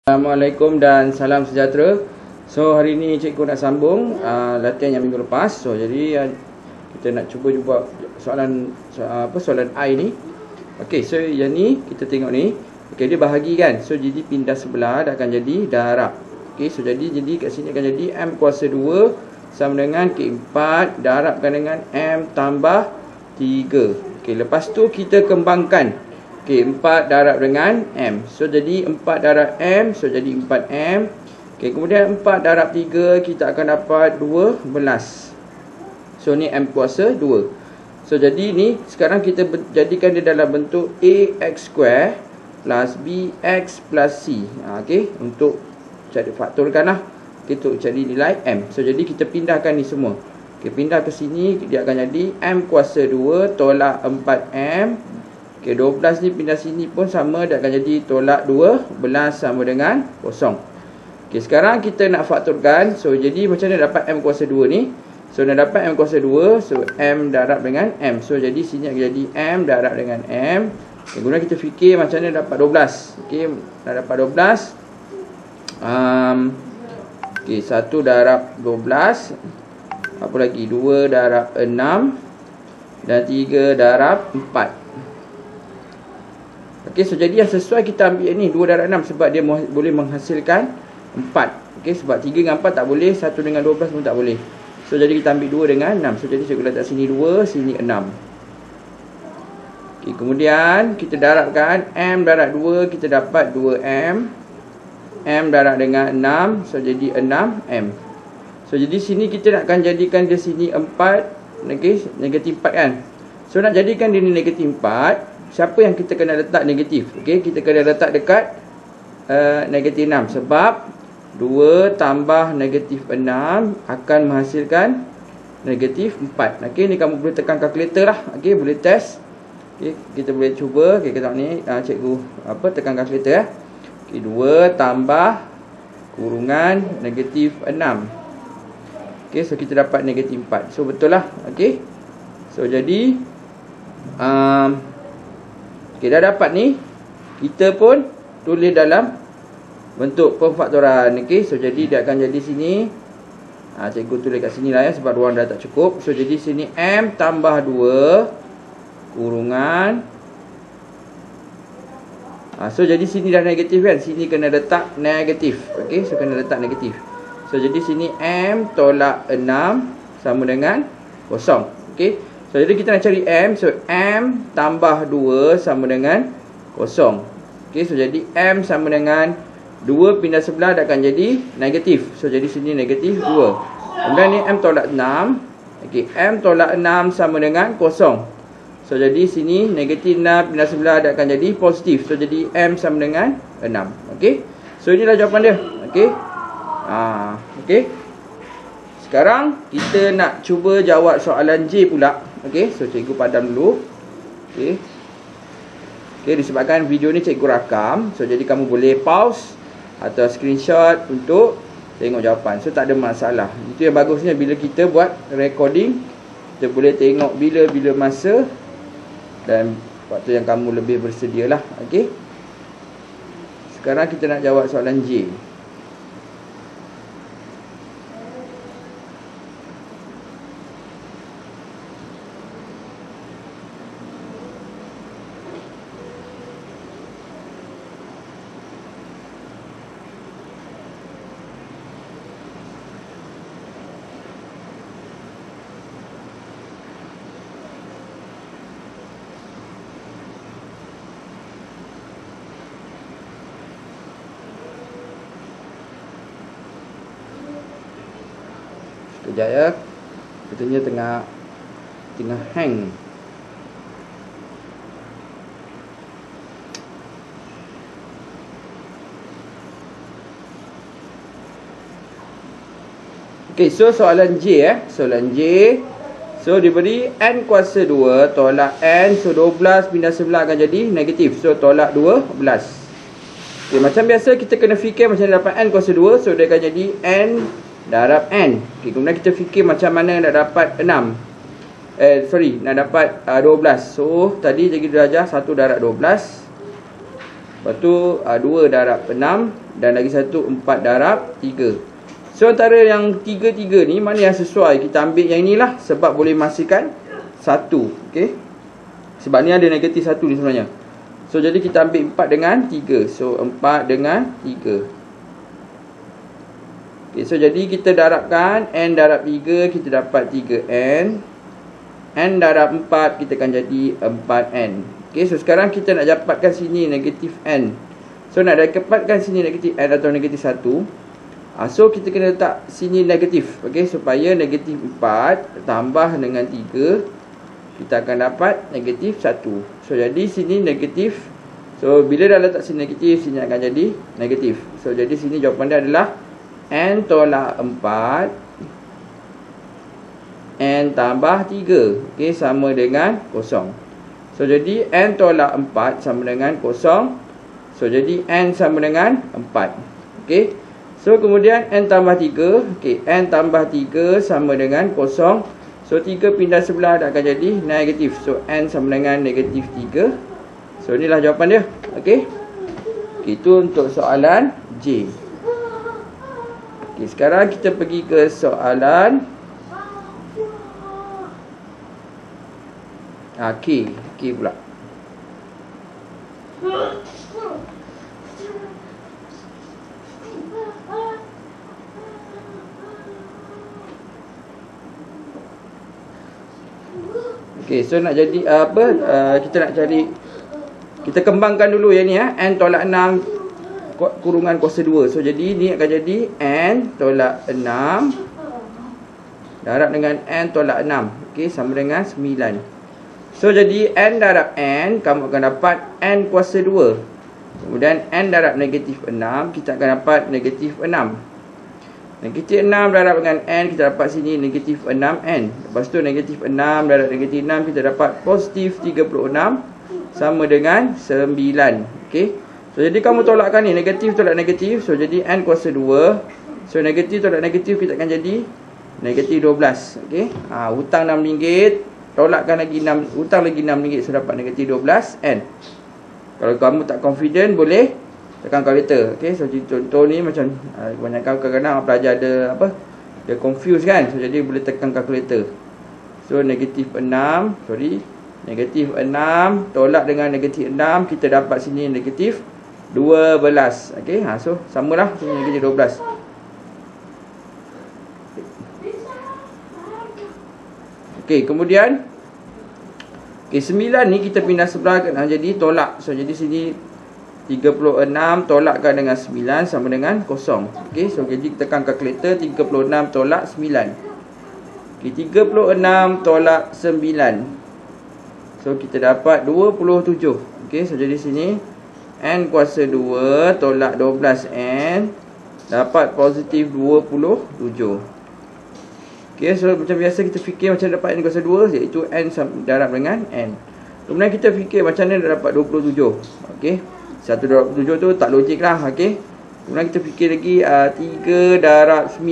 Assalamualaikum dan salam sejahtera. So hari ni cikgu nak sambung latihan yang minggu lepas. So jadi kita nak cuba soalan I ni. Okey, so yang ni kita tengok ni. Okey, dia bahagi kan. So jadi pindah sebelah dah akan jadi darab. Okey, so jadi kat sini akan jadi M kuasa 2 sama dengan K4 darabkan dengan M tambah 3. Okey, lepas tu kita kembangkan. Okey, 4 darab dengan M. So, jadi 4 darab M. So, jadi 4M. Okey, kemudian 4 darab 3. Kita akan dapat 12. So, ni M kuasa 2. So, jadi ni sekarang kita jadikan dia dalam bentuk AX square plus BX plus C. Okey, untuk cari faktorkan lah. Okay, untuk cari nilai M. So, jadi kita pindahkan ni semua. Okey, pindah ke sini. Dia akan jadi M kuasa 2 tolak 4M. Okey, 12 ni pindah sini pun sama. Dia akan jadi tolak 12 sama dengan 0. Okey, sekarang kita nak faktorkan. So, jadi macam mana dapat M kuasa 2 ni? So, nak dapat M kuasa 2. So, M darab dengan M. So, jadi sini akan jadi M darab dengan M. Okay, kemudian kita fikir macam mana dapat 12. Okey, nak dapat 12. Okey, 1 darab 12. Apa lagi? 2 darab 6. Dan 3 darab 4. Okey, so jadi yang sesuai kita ambil ni 2 darab 6 sebab dia boleh menghasilkan 4. Okey, sebab 3 dengan 4 tak boleh, 1 dengan 12 pun tak boleh. So jadi kita ambil 2 dengan 6. So jadi cikgu letak sini 2, sini 6. Okey, kemudian kita darabkan M darab 2, kita dapat 2M. M darab dengan 6, so jadi 6M. So jadi sini kita nakkan jadikan dia sini 4, okey, negatif 4 kan. So nak jadikan dia ni negatif 4, siapa yang kita kena letak negatif? Okey, kita kena letak dekat negatif 6 sebab 2 tambah negatif 6 akan menghasilkan negatif 4. Okey, ni kamu boleh tekan kalkulator lah. Okey, boleh test. Okey, kita boleh cuba. Okey, kita tengok ni cikgu tekan kalkulator ya. Okey, 2 tambah kurungan negatif 6. Okey, so kita dapat negatif 4. So betul lah. Okey. So jadi okey, dah dapat ni. Kita pun tulis dalam bentuk pemfaktoran. Okey, so jadi dia akan jadi sini. Cikgu tulis kat sini lah ya sebab ruang dah tak cukup. So jadi sini M tambah 2 kurungan. So jadi sini dah negatif kan. Sini kena letak negatif. Okey, so kena letak negatif. So jadi sini M tolak 6 sama dengan 0. Okey. So, jadi kita nak cari M. So, M tambah 2 sama dengan 0. Okey, so jadi M sama dengan 2 pindah sebelah dah akan jadi negatif. So, jadi sini negatif 2. Kemudian ni M tolak 6. Okey, M tolak 6 sama dengan 0. So, jadi sini negatif 6 pindah sebelah dah akan jadi positif. So, jadi M sama dengan 6. Okey. So, inilah jawapan dia. Okey. Okey. Sekarang kita nak cuba jawab soalan J pula. Okey, so cikgu padam dulu. Okey. Okey, disebabkan video ni cikgu rakam, so jadi kamu boleh pause atau screenshot untuk tengok jawapan. So tak ada masalah. Itu yang bagusnya bila kita buat recording, kita boleh tengok bila-bila masa dan waktu yang kamu lebih bersedialah. Okey. Sekarang kita nak jawab soalan J. Sekejap ya. Katanya tengah hang. Okey, so soalan J soalan J. So diberi N kuasa 2 tolak N. So 12 pindah sebelah akan jadi negatif. So tolak 12. Okey, macam biasa kita kena fikir macam mana dapat N kuasa 2. So dia akan jadi N darab N. Okay, kemudian kita fikir macam mana nak dapat 6. Nak dapat 12. So tadi cikgu dah ajar 1 darab 12. Lepas tu 2 darab 6. Dan lagi satu 4 darab 3. So antara yang 3 ni, mana yang sesuai, kita ambil yang inilah. Sebab boleh menghasilkan 1. Okay, sebab ni ada negatif 1 ni sebenarnya. So jadi kita ambil 4 dengan 3. So 4 dengan 3. Okay, so jadi kita darabkan n darab 3, kita dapat 3n. N darab 4, kita akan jadi 4n. Okay, so sekarang kita nak dapatkan sini negatif n. So nak dapatkan sini negatif n atau negatif 1, so kita kena letak sini negatif. Okay, supaya negatif 4 tambah dengan 3, kita akan dapat negatif 1. So jadi sini negatif. So bila dah letak sini negatif, sini akan jadi negatif. So jadi sini jawapan dia adalah n tolak 4 n tambah 3. Okay, sama dengan 0. So jadi n tolak 4 sama dengan 0. So jadi n sama dengan 4. Okay, so kemudian n tambah 3. Okay, n tambah 3 sama dengan 0. So 3 pindah sebelah akan jadi negatif. So n sama dengan negatif 3. So inilah jawapan dia. Okay, itu untuk soalan J. Okay, sekarang kita pergi ke soalan K. K pula. Okay, so nak jadi kita nak cari, kita kembangkan dulu yang ni n tolak 6 kurungan kuasa 2. So jadi ni akan jadi n tolak 6 darab dengan n tolak 6. Okay, sama dengan 9. So jadi n darab n, kamu akan dapat n kuasa 2. Kemudian n darab negatif 6, kita akan dapat negatif 6. Negatif 6 darab dengan n, kita dapat sini negatif 6n. Lepas tu negatif 6 darab negatif 6, kita dapat positif 36 sama dengan 9. Okay, so jadi kamu tolakkan ni, negatif tolak negatif. So jadi n kuasa 2. So negatif tolak negatif, kita akan jadi negatif 12. Okay, hutang RM6, tolakkan lagi 6, hutang lagi RM6. So dapat negatif 12n. Kalau kamu tak confident, boleh tekan kalkulator. Okay, so contoh ni macam kebanyakan kadang-kadang pelajar ada dia confuse kan. So jadi boleh tekan kalkulator. So negatif 6, negatif 6 tolak dengan negatif 6, kita dapat sini negatif 12. Okay, so samalah sini negatif 12. Okay, kemudian 9 ni kita pindah sebelah jadi tolak. So jadi sini 36 tolakkan dengan 9 sama dengan 0. Okay, so jadi tekan kalkulator. 36 tolak 9. Okay, 36 tolak 9. So kita dapat 27. Okay, so jadi sini n kuasa 2 tolak 12n dapat positif 27. Okay, so macam biasa kita fikir macam dapat n kuasa 2, iaitu n darab dengan n. Kemudian kita fikir macam mana dah dapat 27. Okay, 1 darab 27 tu tak logik lah. Okay, kemudian kita fikir lagi 3 darab 9.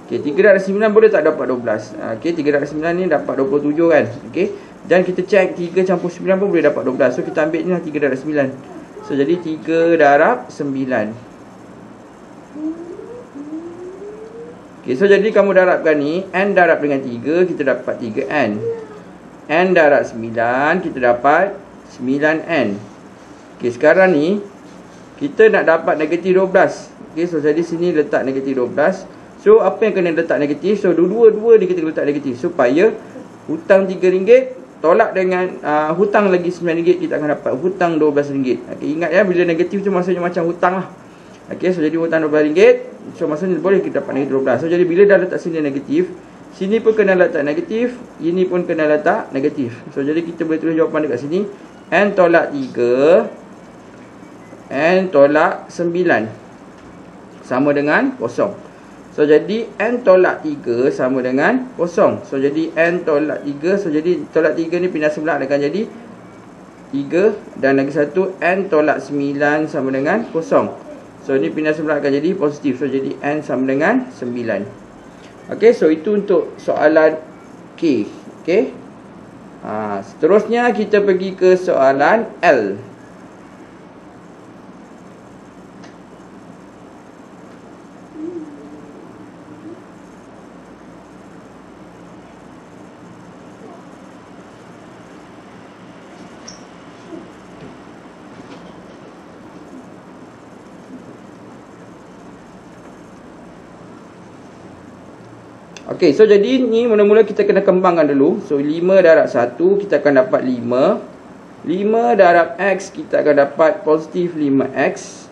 Okay, 3 darab 9 boleh tak dapat 12? Okay, 3 darab 9 ni dapat 27 kan. Okay, dan kita cek 3 campur 9 pun boleh dapat 12. So kita ambil ni lah 3 darab 9. So jadi 3 darab 9. Okay, so jadi kamu darabkan ni, n darab dengan 3, kita dapat 3n. N darab 9, kita dapat 9n. Okay, sekarang ni kita nak dapat negatif 12. Okay, so jadi sini letak negatif 12. So apa yang kena letak negatif? So dua-dua ni kita letak negatif, supaya hutang RM3 tolak dengan hutang lagi RM9, kita akan dapat hutang RM12. Okay, ingat ya, bila negatif tu maksudnya macam hutang lah. Okay, so jadi hutang RM12. So maksudnya boleh kita dapat negatif 12. So jadi bila dah letak sini negatif, sini pun kena letak negatif, ini pun kena letak negatif. So jadi kita boleh tulis jawapan dekat sini, n tolak 3, n tolak 9 sama dengan 0. So jadi n tolak 3 sama dengan 0. So jadi n tolak 3, so jadi tolak 3 ni pindah sebelah akan jadi 3. Dan lagi satu, n tolak 9 sama dengan 0. So ni pindah sebelah akan jadi positif. So jadi n sama dengan 9. Okay, so itu untuk soalan K. Okay, seterusnya kita pergi ke soalan L. Okey, so jadi ni mula-mula kita kena kembangkan dulu. So 5 darab 1 kita akan dapat 5. 5 darab X kita akan dapat positif 5X.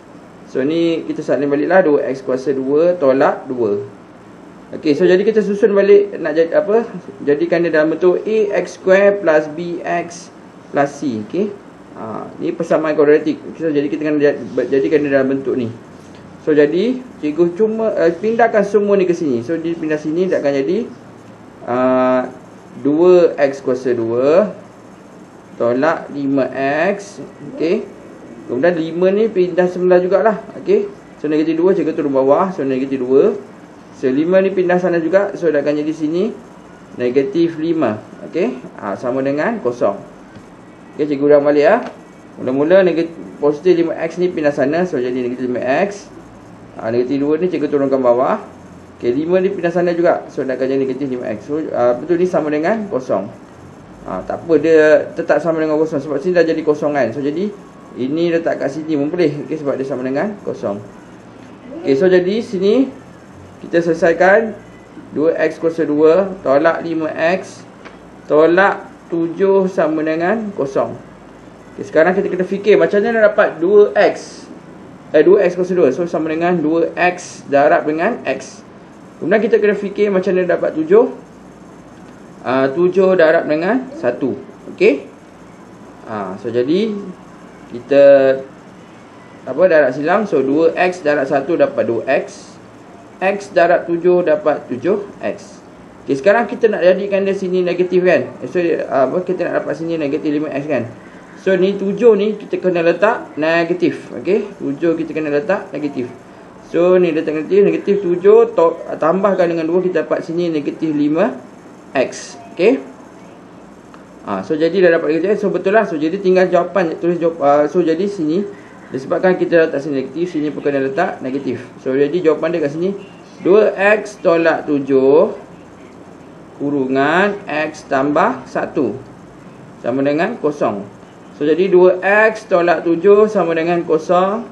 So ni kita salin baliklah 2X kuasa 2 tolak 2. Okey, so jadi kita susun balik nak jadi apa? Jadikan dia dalam bentuk AX square plus BX plus C. Okey. Ni persamaan kuadratik. So jadi kita kena jadikan dia dalam bentuk ni. So jadi cikgu cuma pindahkan semua ni ke sini. So dia pindah sini dia akan jadi 2X kuasa 2 tolak 5X. Okey. Kemudian 5 ni pindah sebelah jugalah. Okey. So negatif 2 cikgu turun bawah. So negatif 2. So 5 ni pindah sana juga. So dia akan jadi sini negatif 5. Okey. Sama dengan kosong. Okey, cikgu ulang balik ya. Mula-mula negatif positif 5X ni pindah sana. So jadi negatif 5X. Negatif 2 ni cikgu turunkan bawah. Okey, 5 ni pindah sana juga. So dia akan jadi negatif 5X. So betul ni sama dengan kosong. Tak apa, dia tetap sama dengan kosong. Sebab sini dah jadi kosong kan. So jadi ini letak kat sini pun boleh. Okey, sebab dia sama dengan kosong. Okey, so jadi sini kita selesaikan 2X kuasa 2 tolak 5X tolak 7 sama dengan kosong. Okey, sekarang kita kena fikir macam mana nak dapat 2X kuasa 2. So sama dengan 2X darab dengan X. Kemudian kita kena fikir macam mana dapat 7. 7 darab dengan 1. Okey. So jadi kita darab silang. So 2X darab 1 dapat 2X. X darab 7 dapat 7X. Okey, sekarang kita nak jadikan dia sini negatif kan. So kita nak dapat sini negatif 5X kan. So ni 7 ni kita kena letak negatif. Okey, 7 kita kena letak negatif. So ni letak negatif 7 tambahkan dengan 2 kita dapat sini negatif 5X. Okey. So jadi dah dapat negatif. So betul lah. So jadi tinggal jawapan tulis jawab. So jadi sini disebabkan kita letak sini negatif, sini pun kena letak negatif. So jadi jawapan dia kat sini 2X tolak 7 kurungan X tambah 1 sama dengan kosong. So jadi 2X tolak 7 sama dengan kosong.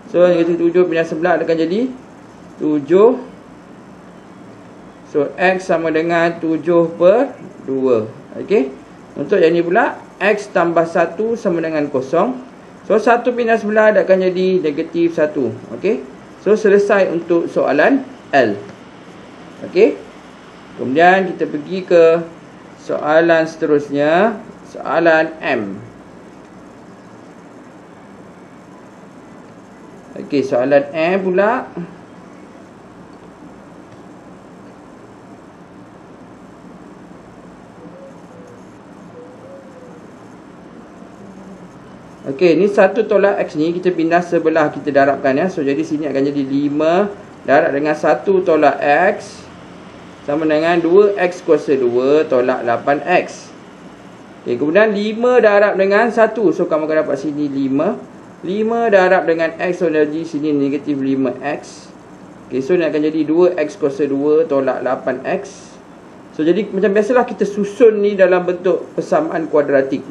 So negatif 7 pindah sebelah akan jadi 7. So X sama dengan 7 per 2. Okey. Untuk yang ni pula X tambah 1 sama dengan kosong. So 1 pindah sebelah akan jadi negatif 1. Okey. So selesai untuk soalan L. Okey. Kemudian kita pergi ke soalan seterusnya, soalan M. Okey, soalan M pula. Okey, ni 1 tolak X ni kita pindah sebelah, kita darabkan ya. So jadi sini akan jadi 5 darab dengan 1 tolak X sama dengan 2X kuasa 2 tolak 8X. Okey, kemudian 5 darab dengan 1. So kamu akan dapat sini 5. 5 darab dengan X. So jadi sini negatif 5X. Okey, so ni akan jadi 2X kuasa 2 tolak 8X. So jadi macam biasalah kita susun ni dalam bentuk persamaan kuadratik.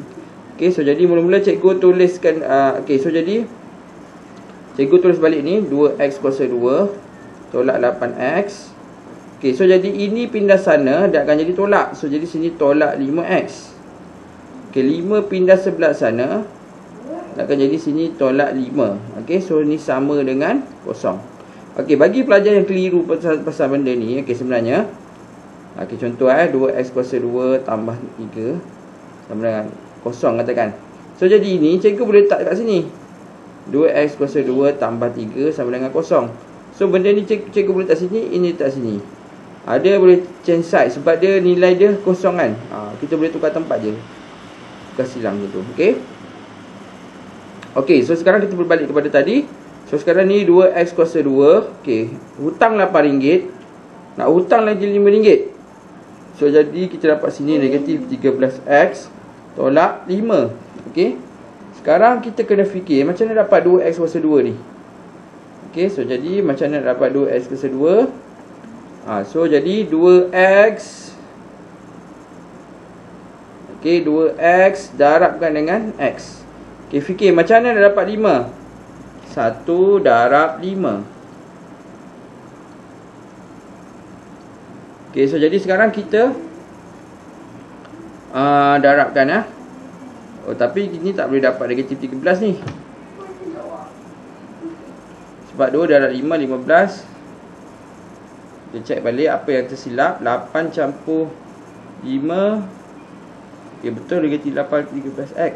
Okey, so jadi mula-mula cikgu tuliskan okey, so jadi cikgu tulis balik ni 2X kuasa 2 tolak 8X. Okey, so jadi ini pindah sana dia akan jadi tolak. So jadi sini tolak 5X. Okey, 5 pindah sebelah sana akan jadi sini tolak 5. Okey, so ni sama dengan kosong. Okey, bagi pelajar yang keliru pasal benda ni, okey sebenarnya okey contoh 2X kuasa 2 tambah 3 sama dengan kosong katakan. So jadi ini cikgu boleh letak kat sini 2X kuasa 2 tambah 3 sama dengan kosong. So benda ni cikgu boleh letak sini, ini letak sini. Dia boleh change side sebab dia nilai dia kosong kan. Kita boleh tukar tempat je, tukar silang gitu. Okey. Okey, so sekarang kita berbalik kepada tadi. So sekarang ni 2X kuasa 2. Okey, hutang RM8. Nak hutang lagi RM5. So jadi kita dapat sini negatif 13X tolak 5. Okey. Sekarang kita kena fikir macam mana dapat 2X kuasa 2 ni. Okey, so jadi macam mana dapat 2X kuasa 2? So jadi 2X. Okey, 2X darabkan dengan X. Okey, fikir macam mana nak dapat 5? 1 darab 5. Okey, so jadi sekarang kita darabkan ya. Oh, tapi ini tak boleh dapat negatif 13 ni. Sebab 2 darab 5, 15. Kita cek balik apa yang tersilap. 8 campur 5. Okey, betul negatif 8 13x.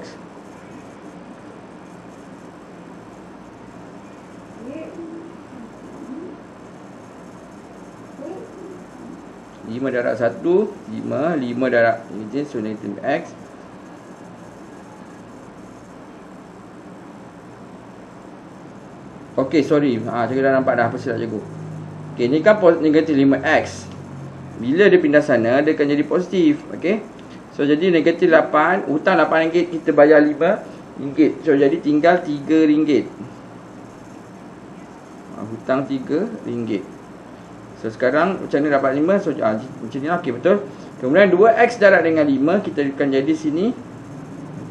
5 darab 1, 5 darab ini, so negatif x. Okey, sorry. Cikgu dah nampak dah apa silap cikgu. Okey, ni kan negatif 5x. Bila dia pindah sana, dia akan jadi positif. Okey. So, jadi negatif 8. Hutang RM8, kita bayar RM5. So, jadi tinggal RM3. Hutang RM3. So, sekarang macam ni dapat 5. So, macam ni lah. Okey, betul. Kemudian 2x darab dengan 5. Kita akan jadi sini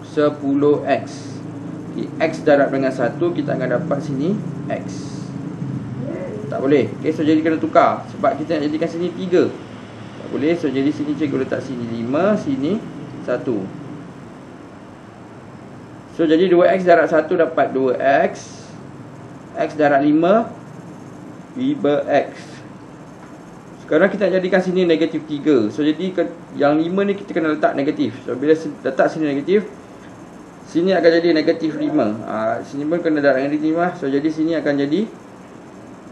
10x. X darab dengan 1, kita akan dapat sini X. Tak boleh. Okay, so jadi kena tukar. Sebab kita nak jadikan sini 3. Tak boleh. So jadi sini cikgu letak sini 5, sini 1. So jadi 2x darab 1 dapat 2x. X darab 5, 5x. Sekarang kita nak jadikan sini negatif 3. So jadi yang 5 ni kita kena letak negatif. So bila letak sini negatif, sini akan jadi negatif 5. Sini pun kena darab negatif 5. So jadi sini akan jadi,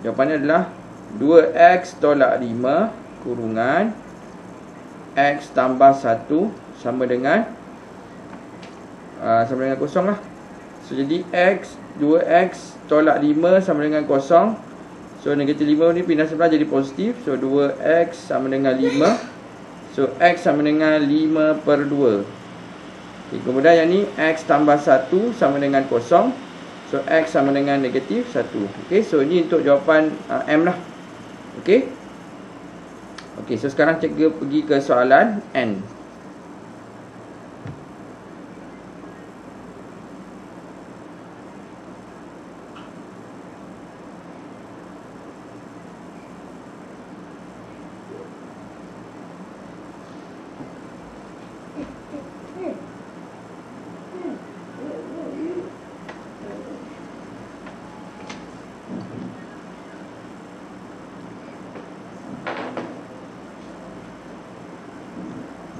jawapannya adalah 2x tolak 5 kurungan x tambah 1 sama dengan kosong lah. So jadi 2x tolak 5 sama dengan kosong. So negatif 5 ni pindah sebelah jadi positif. So 2x sama dengan 5. So x sama dengan 5 per 2. Kemudian yang ni x tambah 1 sama dengan kosong. So x sama dengan negatif 1. Okey, so ini untuk jawapan M lah. Okey. Okey, so sekarang cikgu pergi ke soalan N.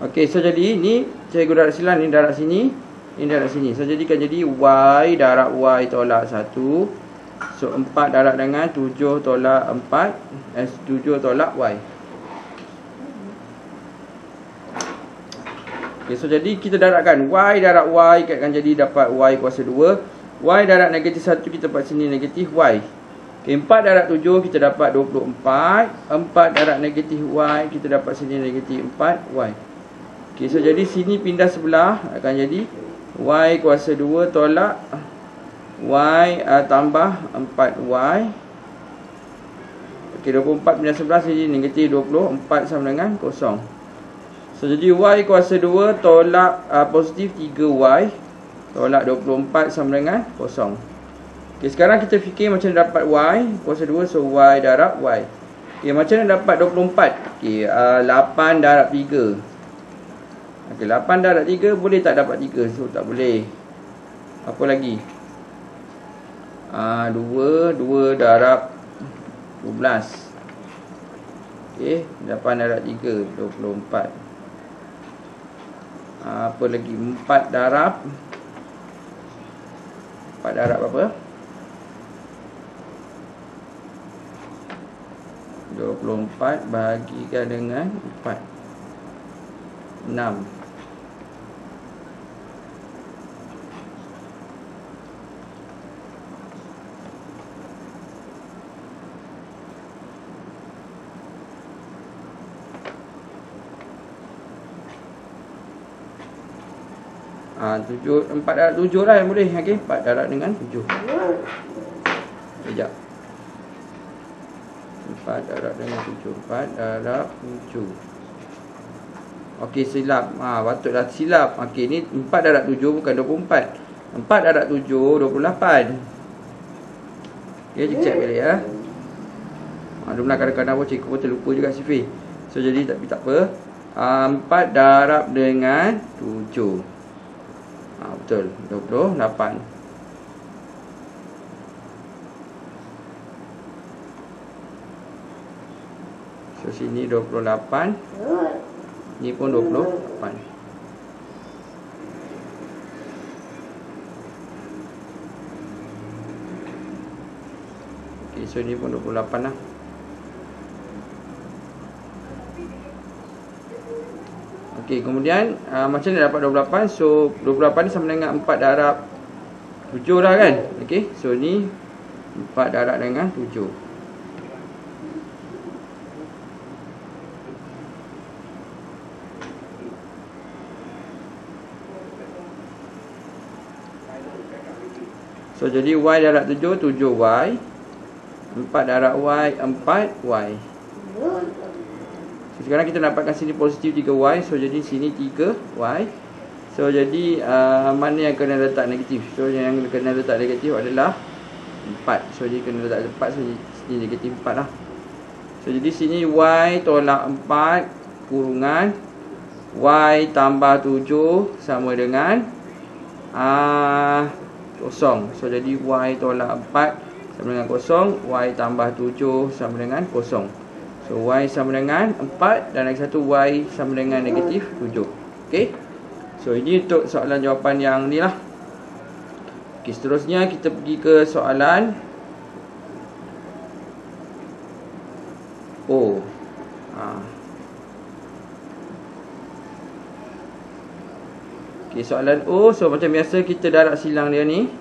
Okey, so jadi ni cikgu darab silang, ni darab sini, ni darab sini. So jadikan jadi y darab y tolak 1. So 4 darab dengan 7 tolak 4, 7 tolak y. Okey, so jadi kita darabkan y darab y akan jadi dapat y kuasa 2. Y darab negatif 1 kita dapat sini negatif y. Okey, 4 darab 7 kita dapat 24. 4 darab negatif y kita dapat sini negatif 4y. Okey, so jadi sini pindah sebelah akan jadi y kuasa 2 tolak y tambah 4y. Okey, 24 pindah sebelah jadi negatif 24 sama dengan kosong. So jadi y kuasa 2 tolak positif 3y tolak 24 sama dengan kosong. Okey, sekarang kita fikir macam dapat y kuasa 2. So y darab y. Okey, macam mana dapat 24? Okey, 8 darab 3. Okey, 8 darab 3 boleh tak dapat 3? So tak boleh. Apa lagi? 2 darab 12. Okey, 8 darab 3 24. Apa lagi? 4 darab apa? 24 bahagikan dengan 4. 6. Tujuh, 4 darab 7 lah yang boleh. Okey, 4 darab dengan 7. Sekejap. 4 darab dengan 7. 4 darab 7. Okey, silap. Patutlah silap. Okey, ni 4 darab 7 bukan 24. 4 darab 7 28. Okey, cek balik ya. Kadang-kadang pun cikgu pun terlupa juga Sifi. So jadi tapi tak apa. 4 darab dengan 7. Betul, 28. So sini 28. Ni pun 28. Okay, so ni pun 28 lah. Okey, kemudian macam mana dapat 28? So 28 ni sama dengan 4 darab 7 lah kan. Okey, so ni 4 darab dengan 7. So jadi Y darab 7, 7Y. 4 darab Y, 4Y. So, sekarang kita dapatkan sini positif 3Y. So jadi sini 3Y. So jadi mana yang kena letak negatif? So yang kena letak negatif adalah 4. So jadi kena letak 4. So sini negatif 4 lah. So jadi sini Y tolak 4 kurungan Y tambah 7 sama dengan kosong. So jadi Y tolak 4 sama dengan kosong. Y tambah 7 sama dengan kosong. So Y sama dengan 4 dan lagi satu Y sama dengan negatif 7. Okey. So ini untuk soalan jawapan yang ni lah. Okey, seterusnya kita pergi ke soalan O. Okey, soalan O. So macam biasa kita darab silang dia ni.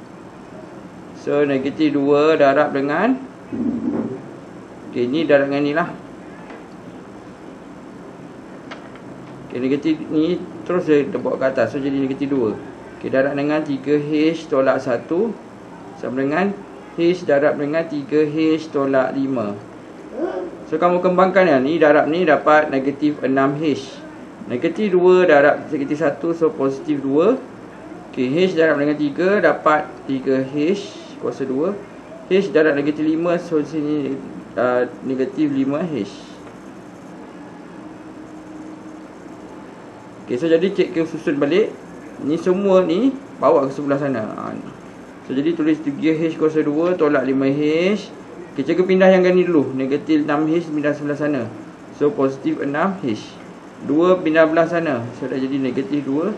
So negatif 2 darab dengan, okey, ni darab dengan ni lah. Okay, negatif ni terus dia bawa ke atas. So jadi negatif 2. Okay, darab dengan 3H tolak 1 sama dengan H darab dengan 3H tolak 5. So kamu kembangkan ya. Ni darab ni dapat negatif 6H. Negatif 2 darab negatif 1. So positif 2. Okay, H darab dengan 3 dapat 3H kuasa 2. H darab negatif 5. So sini negatif 5H. Okay, so jadi cikgu susun balik. Ni semua ni bawa ke sebelah sana. So jadi tulis 3H kuasa 2 tolak 5H. Okay, cikgu pindah yang ni dulu. Negatif 6H pindah sebelah sana. So positif 6H. 2 pindah belah sana. So dah jadi negatif 2.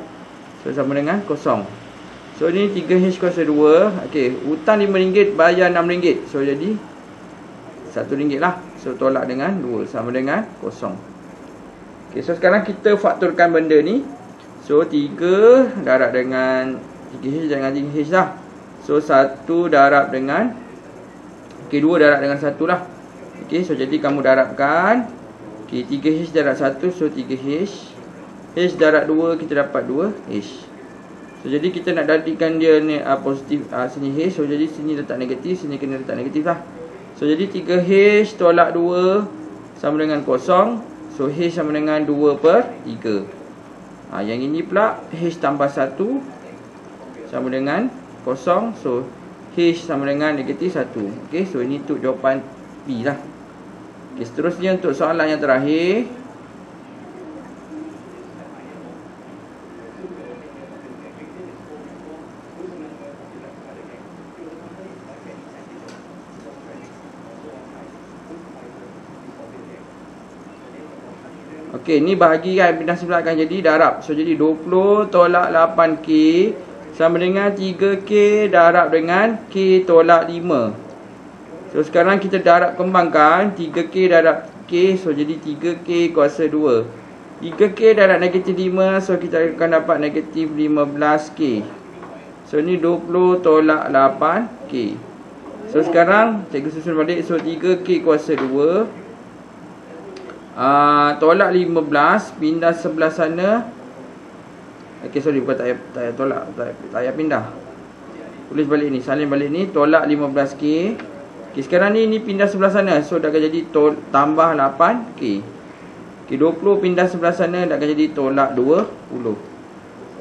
So sama dengan kosong. So ni 3H kuasa 2. Okay, hutang RM5, bayar RM6. So jadi RM1 lah. So tolak dengan 2 sama dengan kosong. Okay, so sekarang kita faktorkan benda ni. So 3 darab dengan 3H dengan 3H lah. So 1 darab dengan, okay, 2 darab dengan 1 lah. Okay, so jadi kamu darabkan. Okay, 3H darab 1. So 3H. H darab 2 kita dapat 2H. So jadi kita nak jadikan dia ni positif, sini H. So jadi sini letak negatif, sini kena letak negatif lah. So jadi 3H tolak 2 sama dengan kosong. So H sama dengan 2/3. Yang ini pula H tambah 1 sama dengan kosong. So H sama dengan negatif 1. Okay, so ini untuk jawapan B lah. Okay, seterusnya untuk soalan yang terakhir. Okey, ni bahagi kan, pindah sebelah akan jadi darab. So jadi 20 tolak 8K sama dengan 3K darab dengan K tolak 5. So sekarang kita darab kembangkan 3K darab K. So jadi 3K kuasa 2. 3K darab negatif 5. So kita akan dapat negatif 15K. So ni 20 tolak 8K. So sekarang cikgu susun balik. So 3K kuasa 2 tolak 15, pindah sebelah sana. Okay, sorry, bukan tak payah tolak, tak payah pindah. Tulis balik ni, salin balik ni, tolak 15K. Okay, sekarang ni pindah sebelah sana. So dah akan jadi tambah 8K. Okay, 20 pindah sebelah sana, dah akan jadi tolak 20.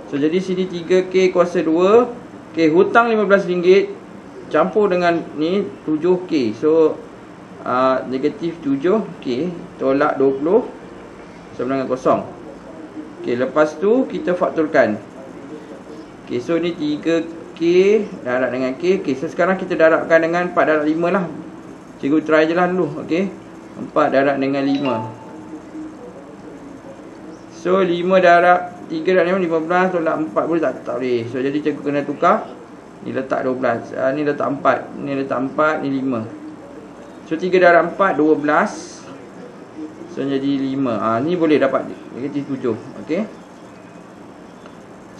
So jadi sini 3K kuasa 2. Okay, hutang RM15 campur dengan ni 7K. So negatif 7K tolak 20. sama dengan kosong. Okey, lepas tu kita faktorkan. Okey, so ni 3K darab dengan K. Okey, so sekarang kita darabkan dengan 4 darab 5 lah. Cikgu try je lah dulu. Okey, 4 darab dengan 5. So 5 darab 3 darab 5, 15. Tolak 4 boleh tak? Tak boleh. So jadi cikgu kena tukar. Ni letak 12, ni letak 4, ni letak 4, ni 5. So 3 darab 4, 12. So jadi 5. Ni boleh dapat negatif 7. Okey.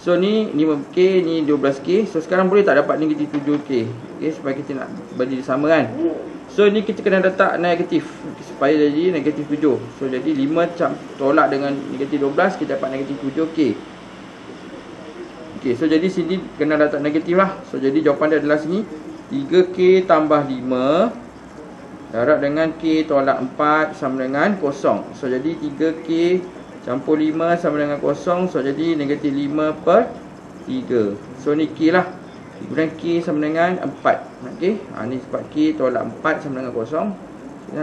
So ni 5K, ni 12K. So sekarang boleh tak dapat negatif 7K. Okey, supaya kita nak bagi sama kan. So ni kita kena letak negatif, supaya jadi negatif 7. So jadi 5 tolak dengan negatif 12, kita dapat negatif 7K. Okey, so jadi sini kena letak negatif lah. So jadi jawapan dia adalah sini 3K tambah 5 darab dengan K tolak 4 sama dengan kosong. So jadi 3K campur 5 sama dengan kosong. So jadi negatif 5 per 3. So ni K lah. Kemudian K sama dengan 4. Okey, ni sebab K tolak 4 sama dengan kosong.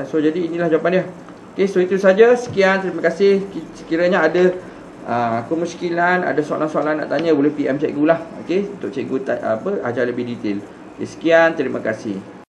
So jadi inilah jawapan dia. Okey, so itu saja. Sekian, terima kasih. Sekiranya ada kemusykilan, ada soalan-soalan nak tanya, boleh PM cikgu lah. Okey, untuk cikgu ajar lebih detail. Okay, sekian, terima kasih.